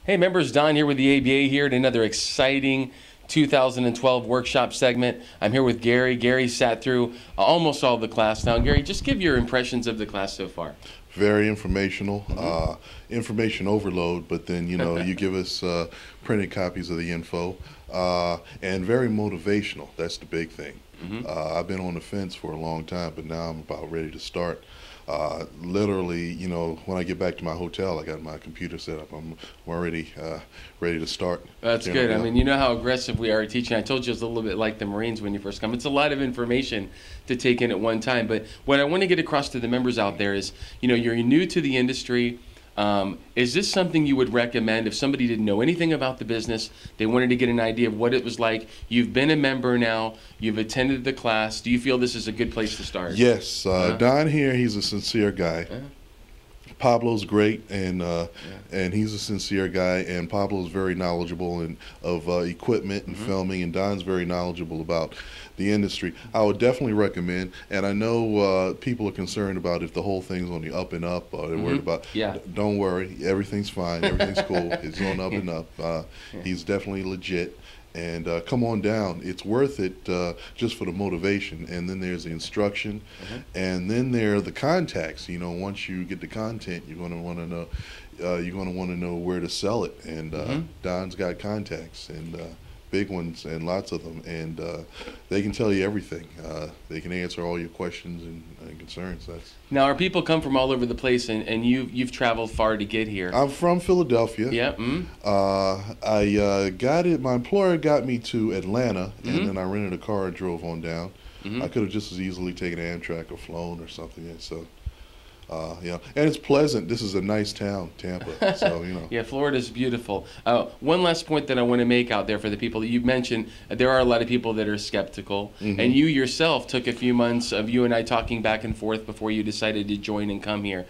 Hey members, Don here with the ABA here at another exciting 2012 workshop segment. I'm here with Gary. Gary sat through almost all the class now. Gary, just give your impressions of the class so far. Very informational, information overload, but then, you know, you give us printed copies of the info, and very motivational. That's the big thing. I've been on the fence for a long time, but now I'm about ready to start. Literally, you know, when I get back to my hotel, I got my computer set up. I'm already ready to start. That's good. I mean, you know how aggressive we are at teaching. I told you it's a little bit like the Marines when you first come. It's a lot of information to take in at one time. But what I want to get across to the members out there is, you know, you're new to the industry. Is this something you would recommend if somebody didn't know anything about the business, they wanted to get an idea of what it was like? You've been a member now, you've attended the class. Do you feel this is a good place to start? Yes. Don here, he's a sincere guy. Pablo's great, and he's a sincere guy, and Pablo's very knowledgeable of equipment and filming, and Don's very knowledgeable about the industry. I would definitely recommend, and I know people are concerned about if the whole thing's on the up and up, or they're worried about, don't worry, everything's fine, everything's cool, it's going up and up. He's definitely legit. And come on down. It's worth it just for the motivation. And then there's the instruction, and then there are the contacts. You know, once you get the content, you're going to want to know. You're going to want to know where to sell it. And Don's got contacts, and big ones, and lots of them. And they can tell you everything. They can answer all your questions and concerns. Now, our people come from all over the place, and you've traveled far to get here. I'm from Philadelphia. Yeah. I got it. My employer got me to Atlanta, and then I rented a car and drove on down. I could have just as easily taken Amtrak or flown or something. And so, yeah, and it's pleasant. This is a nice town, Tampa. So, you know. Yeah, Florida's beautiful. One last point that I want to make out there for the people that you mentioned, there are a lot of people that are skeptical, and you yourself took a few months of you and I talking back and forth before you decided to join and come here.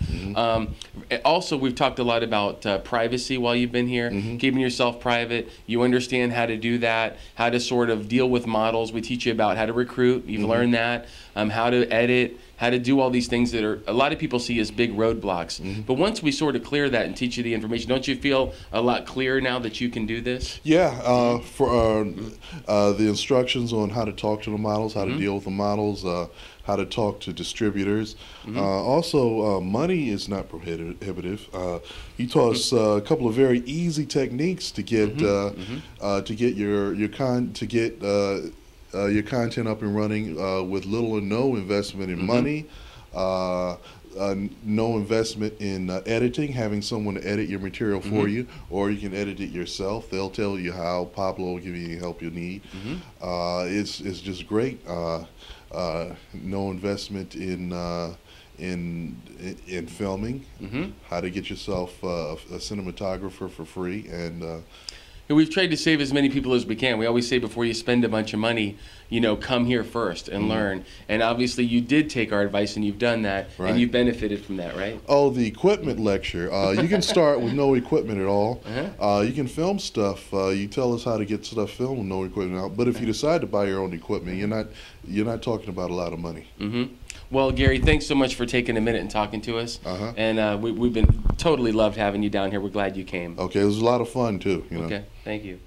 Also, we've talked a lot about privacy while you've been here, keeping yourself private. You understand how to do that, how to sort of deal with models. We teach you about how to recruit. You've learned that, how to edit, how to do all these things that are a lot of people see as big roadblocks. But once we sort of clear that and teach you the information, don't you feel a lot clearer now that you can do this? Yeah, for the instructions on how to talk to the models, how to deal with the models, how to talk to distributors. Also, money is not prohibitive. He taught us a couple of very easy techniques to get your content up and running with little or no investment in money, no investment in editing, having someone to edit your material for you, or you can edit it yourself. They'll tell you how. Pablo will give you the help you need. It's just great. No investment in filming. How to get yourself a cinematographer for free, and we've tried to save as many people as we can. We always say before you spend a bunch of money, you know, come here first and learn. And obviously you did take our advice and you've done that, and you've benefited from that, right? Oh, the equipment lecture. You can start with no equipment at all. You can film stuff. You tell us how to get stuff filmed with no equipment out. But if you decide to buy your own equipment, you're not talking about a lot of money. Well, Gary, thanks so much for taking a minute and talking to us. And we've been totally loved having you down here. We're glad you came. Okay, it was a lot of fun too. You know? Okay, thank you.